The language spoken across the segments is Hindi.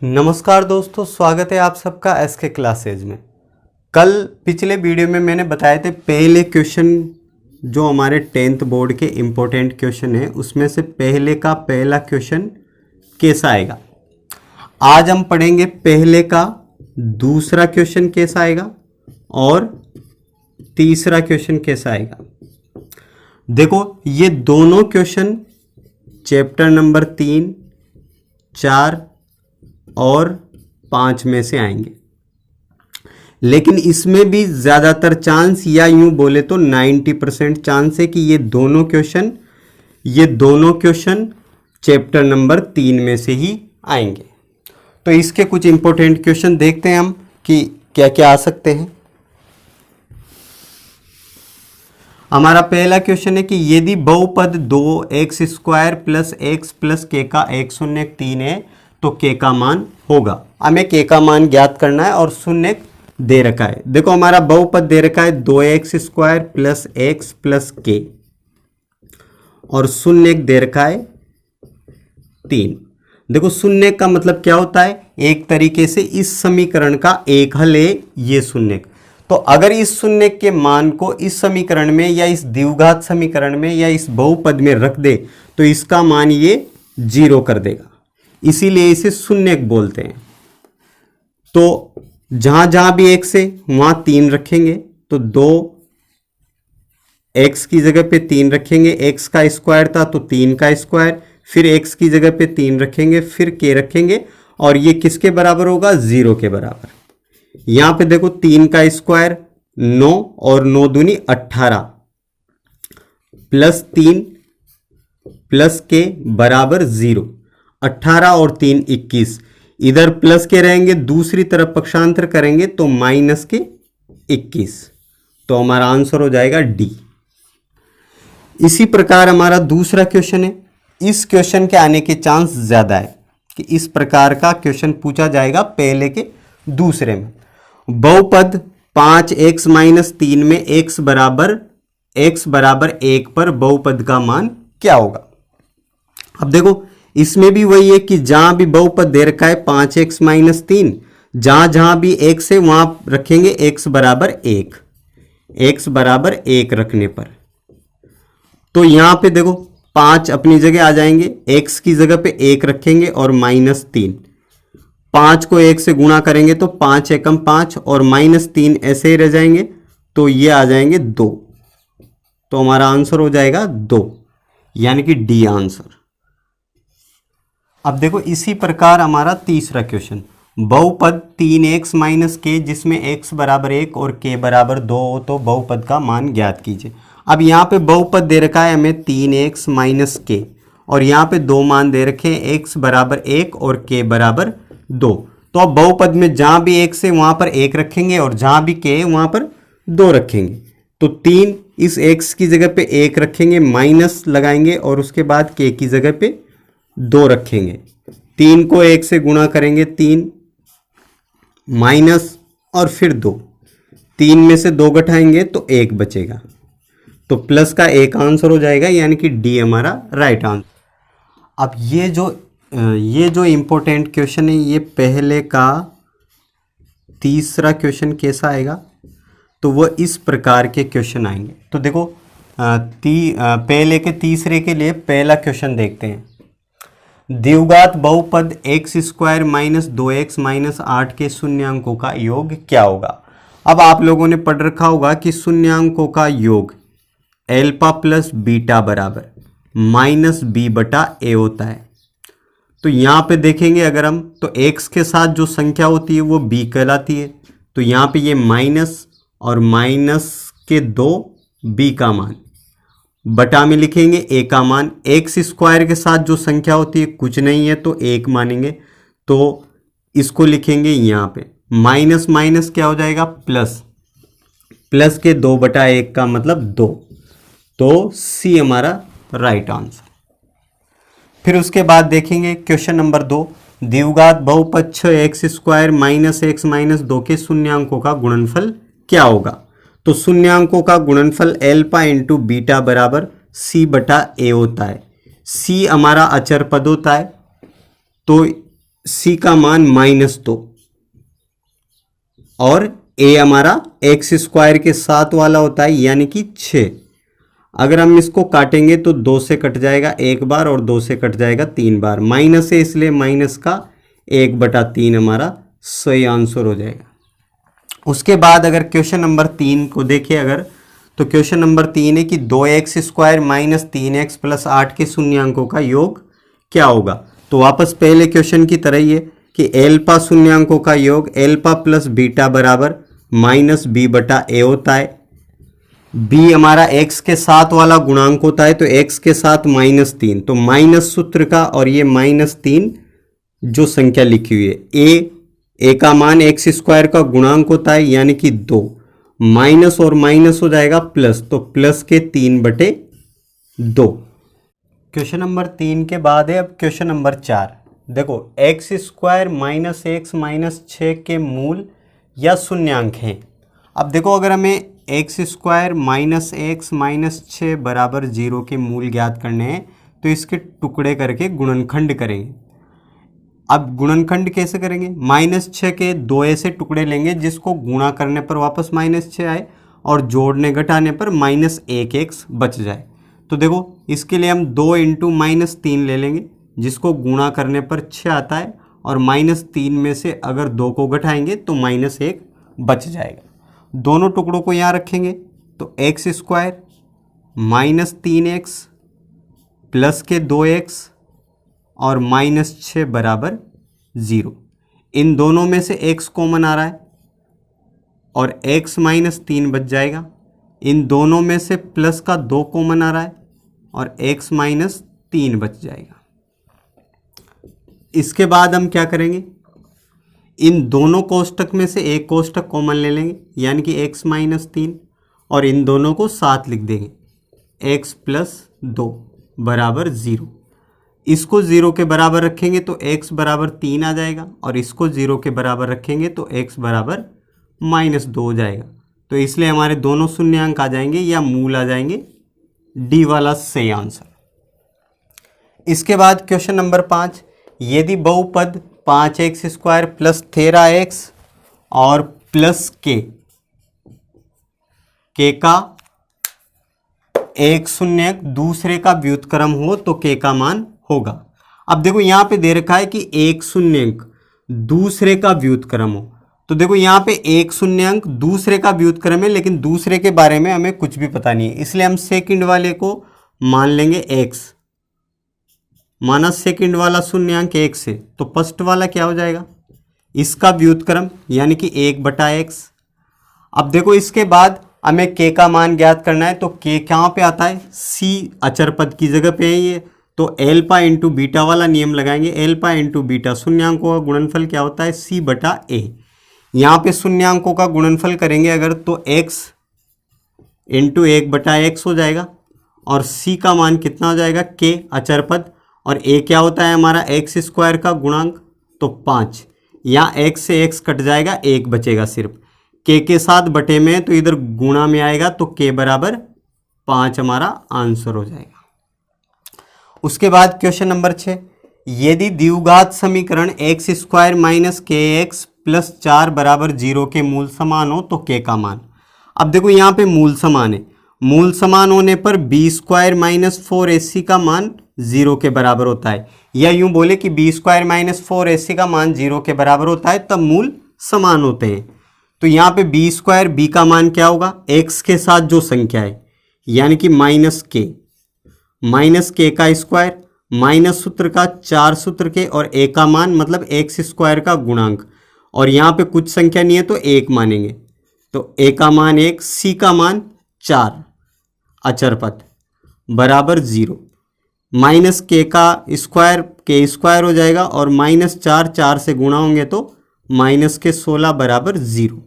नमस्कार दोस्तों, स्वागत है आप सबका एसके क्लासेज में। कल पिछले वीडियो में मैंने बताए थे पहले क्वेश्चन जो हमारे 10th बोर्ड के इम्पोर्टेंट क्वेश्चन है उसमें से पहले का पहला क्वेश्चन कैसा आएगा। आज हम पढ़ेंगे पहले का दूसरा क्वेश्चन कैसा आएगा और तीसरा क्वेश्चन कैसा आएगा। देखो ये दोनों क्वेश्चन चैप्टर नंबर 3, 4 और 5 में से आएंगे, लेकिन इसमें भी ज़्यादातर चांस या यूं बोले तो 90% चांस है कि ये दोनों क्वेश्चन चैप्टर नंबर 3 में से ही आएंगे। तो इसके कुछ इंपॉर्टेंट क्वेश्चन देखते हैं हम कि क्या क्या आ सकते हैं। हमारा पहला क्वेश्चन है कि यदि बहुपद 2x² plus x plus k का 1 शून्य 3 है तो k का मान होगा। हमें k का मान ज्ञात करना है और शून्य दे रखा है। देखो हमारा बहुपद दे रखा है 2x² plus x plus k और शून्य दे रखा है 3। देखो शून्य का मतलब क्या होता है, एक तरीके से इस समीकरण का एक हल है ये शून्य। तो अगर इस शून्य के मान को इस समीकरण में या इस द्विघात समीकरण में या इस बहुपद में रख दे तो इसका मान ये 0 कर देगा, इसीलिए इसे शून्य बोलते हैं। तो जहां जहां भी x है वहां 3 रखेंगे, तो 2x की जगह पे 3 रखेंगे, x का स्क्वायर था तो 3 का स्क्वायर, फिर x की जगह पे 3 रखेंगे, फिर k रखेंगे और ये किसके बराबर होगा, 0 के बराबर। यहां पे देखो 3 का स्क्वायर 9 और 9 दूनी 18 प्लस 3 प्लस k बराबर 0। 18 और 3 21, इधर प्लस के रहेंगे, दूसरी तरफ पक्षांतर करेंगे तो माइनस के 21। तो हमारा आंसर हो जाएगा डी। इसी प्रकार हमारा दूसरा क्वेश्चन है। इस क्वेश्चन के आने के चांस ज्यादा है कि इस प्रकार का क्वेश्चन पूछा जाएगा पहले के दूसरे में। बहुपद 5x - 3 में x बराबर 1 पर बहुपद का मान क्या होगा। अब देखो इसमें भी वही है कि जहां भी बहुपद दे रखा है 5x - 3, जहां जहां भी x है वहां रखेंगे x बराबर 1, x बराबर 1 रखने पर। तो यहां पे देखो 5 अपनी जगह आ जाएंगे, x की जगह पे 1 रखेंगे और -3। 5 को 1 से गुणा करेंगे तो 5 एकम 5 और -3 ऐसे ही रह जाएंगे, तो ये आ जाएंगे 2। तो हमारा आंसर हो जाएगा 2, यानी कि डी आंसर। अब देखो इसी प्रकार हमारा तीसरा क्वेश्चन, बहुपद 3x - k जिसमें x बराबर 1 और k बराबर 2 हो तो बहुपद का मान ज्ञात कीजिए। अब यहाँ पे बहुपद दे रखा है हमें 3x - k और यहाँ पे 2 मान दे रखे हैं, x बराबर 1 और k बराबर 2। तो अब बहुपद में जहाँ भी x है वहाँ पर 1 रखेंगे और जहाँ भी k है वहाँ पर 2 रखेंगे। तो 3 इस x की जगह पे 1 रखेंगे, माइनस लगाएंगे और उसके बाद k की जगह पे 2 रखेंगे। 3 को 1 से गुणा करेंगे, 3 माइनस और फिर 2, 3 में से 2 घटाएंगे तो 1 बचेगा, तो प्लस का 1 आंसर हो जाएगा, यानी कि डी हमारा राइट आंसर। अब ये जो इंपॉर्टेंट क्वेश्चन है ये पहले का तीसरा क्वेश्चन कैसा आएगा, तो वह इस प्रकार के क्वेश्चन आएंगे। तो देखो पहले के तीसरे के लिए पहला क्वेश्चन देखते हैं। द्विघात बहुपद x² - 2x - 8 के शून्यांकों का योग क्या होगा। अब आप लोगों ने पढ़ रखा होगा कि शून्यांकों का योग एल्फा प्लस बीटा बराबर -b/a होता है। तो यहाँ पे देखेंगे अगर हम, तो x के साथ जो संख्या होती है वो b कहलाती है। तो यहाँ पे ये माइनस और माइनस के 2 b का मान बटा में लिखेंगे a का मान। x² के साथ जो संख्या होती है कुछ नहीं है तो 1 मानेंगे, तो इसको लिखेंगे यहाँ पे। माइनस माइनस क्या हो जाएगा, प्लस, प्लस के 2/1 का मतलब 2। तो सी हमारा राइट आंसर। फिर उसके बाद देखेंगे क्वेश्चन नंबर 2, द्विघात बहुपद 6x² - x - 2 के शून्यांकों का गुणनफल क्या होगा। तो शून्यांकों का गुणनफल एल्फा इंटू बीटा बराबर c/a होता है। c हमारा अचर पद होता है, तो सी का मान -2 और ए हमारा एक्स स्क्वायर के साथ वाला होता है यानी कि 6। अगर हम इसको काटेंगे तो 2 से कट जाएगा एक बार और 2 से कट जाएगा 3 बार, माइनस है इसलिए माइनस का 1/3 हमारा सही आंसर हो जाएगा। उसके बाद अगर क्वेश्चन नंबर 3 को देखें अगर, तो क्वेश्चन नंबर 3 है कि 2x square minus 3x plus 8 के शून्यांकों का योग क्या होगा। तो वापस पहले क्वेश्चन की तरह ही है कि एल्फा शून्यांकों का योग एल्फा प्लस बीटा बराबर माइनस बी बटा ए होता है। बी हमारा x के साथ वाला गुणांक होता है तो x के साथ -3, तो माइनस सूत्र का और ये -3 जो संख्या लिखी हुई है ए का मान एक्स स्क्वायर का गुणांक होता है यानी कि 2, माइनस और माइनस हो जाएगा प्लस, तो प्लस के 3/2। क्वेश्चन नंबर 3 के बाद है अब क्वेश्चन नंबर 4। देखो x square minus x minus 6 के मूल या शून्यांक हैं। अब देखो अगर हमें x square minus x minus 6 बराबर 0 के मूल ज्ञात करने हैं तो इसके टुकड़े करके गुणनखंड करेंगे। अब गुणनखंड कैसे करेंगे, -6 के 2 ऐसे टुकड़े लेंगे जिसको गुणा करने पर वापस -6 आए और जोड़ने घटाने पर -1x बच जाए। तो देखो इसके लिए हम 2 × -3 ले लेंगे जिसको गुणा करने पर 6 आता है और -3 में से अगर 2 को घटाएंगे तो -1 बच जाएगा। दोनों टुकड़ों को यहाँ रखेंगे तो एक्स स्क्वायर -3x प्लस के 2x और -6 बराबर 0। इन दोनों में से x कॉमन आ रहा है और x -3 बच जाएगा। इन दोनों में से प्लस का 2 कॉमन आ रहा है और x -3 बच जाएगा। इसके बाद हम क्या करेंगे, इन दोनों कोष्टक में से एक कोष्टक कॉमन ले लेंगे यानी कि x -3 और इन दोनों को साथ लिख देंगे x + 2 बराबर 0। इसको 0 के बराबर रखेंगे तो x बराबर 3 आ जाएगा और इसको 0 के बराबर रखेंगे तो x बराबर -2 हो जाएगा। तो इसलिए हमारे दोनों शून्यांक आ जाएंगे या मूल आ जाएंगे, डी वाला सही आंसर। इसके बाद क्वेश्चन नंबर 5, यदि बहुपद 5x स्क्वायर प्लस 13x और प्लस के का एक शून्यक दूसरे का व्युत्क्रम हो तो के का मान होगा। अब देखो यहां पे दे रखा है कि एक शून्यक दूसरे का व्युत्क्रम हो, तो देखो यहां पे एक शून्यक दूसरे का व्युत्क्रम है लेकिन दूसरे के बारे में हमें कुछ भी पता नहीं है, इसलिए हम सेकंड वाले को मान लेंगे x। माना सेकंड वाला शून्यंक x है तो फर्स्ट वाला क्या हो जाएगा, इसका व्युत्क्रम यानी कि 1/x। अब देखो इसके बाद हमें k का मान ज्ञात करना है तो k कहाँ पे आता है, c अचर पद की जगह पे है ये, तो अल्फा इंटू बीटा वाला नियम लगाएंगे। अल्फा इंटू बीटा शून्यांकों का गुणनफल क्या होता है, c/a। यहाँ पे शून्यांकों का गुणनफल करेंगे अगर तो x इंटू 1/x हो जाएगा और c का मान कितना हो जाएगा, k अचर पद, और a क्या होता है हमारा x स्क्वायर का गुणांक तो 5। यहाँ x से x कट जाएगा, 1 बचेगा सिर्फ, k के साथ बटे में तो इधर गुणा में आएगा तो k बराबर 5 हमारा आंसर हो जाएगा। उसके बाद क्वेश्चन नंबर 6, यदि द्विघात समीकरण एक्स स्क्वायर माइनस के एक्स प्लस 4 बराबर 0 के मूल समान हो तो k का मान। अब देखो यहाँ पे मूल समान है, मूल समान होने पर बी स्क्वायर माइनस 4ac का मान 0 के बराबर होता है, या यूं बोले कि बी स्क्वायर माइनस 4ac का मान 0 के बराबर होता है तब मूल समान होते हैं। तो यहाँ पे बी स्क्वायर, बी का मान क्या होगा, x के साथ जो संख्या है यानी कि माइनस के का स्क्वायर, माइनस सूत्र का 4 सूत्र के और a का मान मतलब एक्स स्क्वायर का गुणांक, और यहाँ पे कुछ संख्या नहीं है तो 1 मानेंगे, तो a का मान 1, c का मान 4 अचर पद बराबर 0, माइनस के का स्क्वायर के स्क्वायर हो जाएगा और -4 से गुणा होंगे तो माइनस के 16 बराबर 0।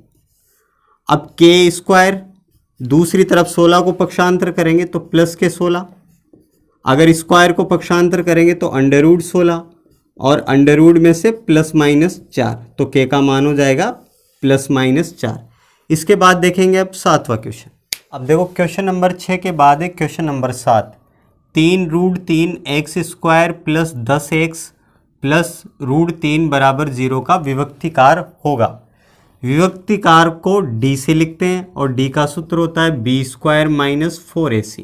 अब के स्क्वायर दूसरी तरफ 16 को पक्षांतर करेंगे तो प्लस के 16, अगर स्क्वायर को पक्षांतर करेंगे तो √16 और अंडरवुड में से +-4, तो के का मान हो जाएगा +-4। इसके बाद देखेंगे अब 7वां क्वेश्चन। अब देखो क्वेश्चन नंबर 6 के बाद है question number 7, 3√3 x square plus 10x plus √3 बराबर 0 का विभक्तिकार होगा। विभक्तिकार को d से लिखते हैं और d का सूत्र होता है b² - 4ac,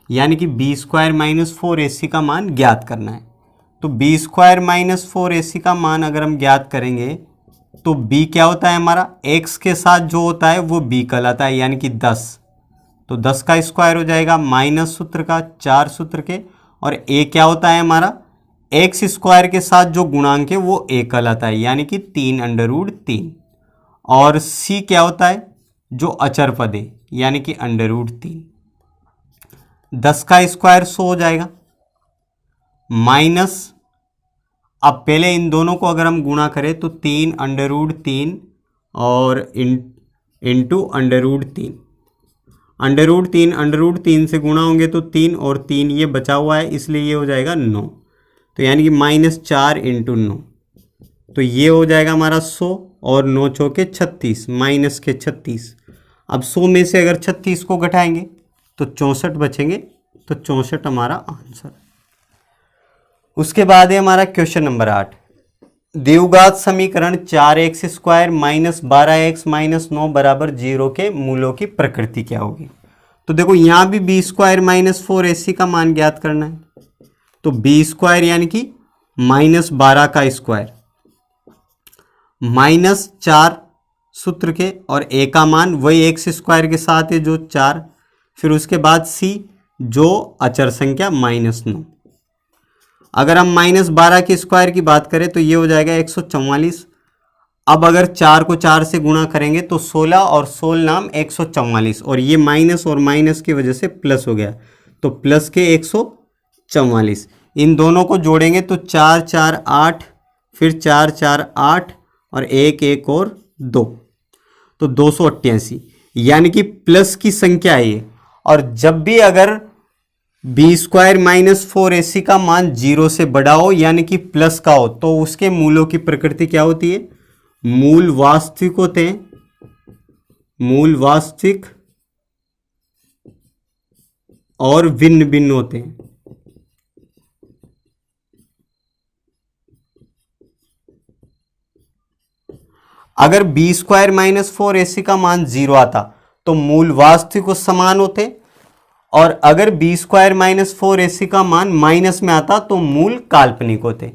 यानी कि b² - 4ac का मान ज्ञात करना है। तो b² - 4ac का मान अगर हम ज्ञात करेंगे तो b क्या होता है हमारा, x के साथ जो होता है वो b कहलाता है, यानी कि 10। तो 10 का स्क्वायर हो जाएगा माइनस सूत्र का 4 सूत्र के, और a क्या होता है हमारा, x² के साथ जो गुणांक है वो a कहलाता है, यानी कि 3√3। और c क्या होता है, जो अचर पद है, यानी कि √3। 10 का स्क्वायर 100 हो जाएगा माइनस, अब पहले इन दोनों को अगर हम गुणा करें तो 3√3 और इंटू √3। √3 से गुणा होंगे तो 3 और 3 ये बचा हुआ है, इसलिए ये हो जाएगा 9। तो यानी कि -4 × 9, तो ये हो जाएगा हमारा 100 और 9 चौके 36 माइनस के 36। अब 100 में से अगर 36 को घटाएंगे तो 64 बचेंगे, तो 64 हमारा आंसर। उसके बाद है हमारा क्वेश्चन नंबर 8। द्विघात समीकरण 4x² - 12x - 9 बराबर 0 के मूलों की प्रकृति क्या होगी। तो देखो यहाँ भी b² - 4ac का मान ज्ञात करना है। तो b² यानी कि -12 का स्क्वायर -4 सूत्र के, और a का मान वही x² के साथ है जो 4, फिर उसके बाद c जो अचर संख्या -9। अगर हम -12 के स्क्वायर की बात करें तो ये हो जाएगा 144। अब अगर 4 को 4 से गुणा करेंगे तो 16 और 16 नाम 144, और ये माइनस और माइनस की वजह से प्लस हो गया, तो प्लस के 144। इन दोनों को जोड़ेंगे तो 4 4 8, फिर 4 4 8 और 1 1 और 2, तो 288, यानी कि प्लस की संख्या है ये। और जब भी अगर b² - 4ac का मान 0 से बड़ा हो यानी कि प्लस का हो, तो उसके मूलों की प्रकृति क्या होती है, मूल वास्तविक होते हैं, मूल वास्तविक और भिन्न भिन्न होते हैं। अगर b² - 4ac का मान 0 आता तो मूल वास्तविक समान होते, और अगर b² - 4ac का मान माइनस में आता तो मूल काल्पनिक होते।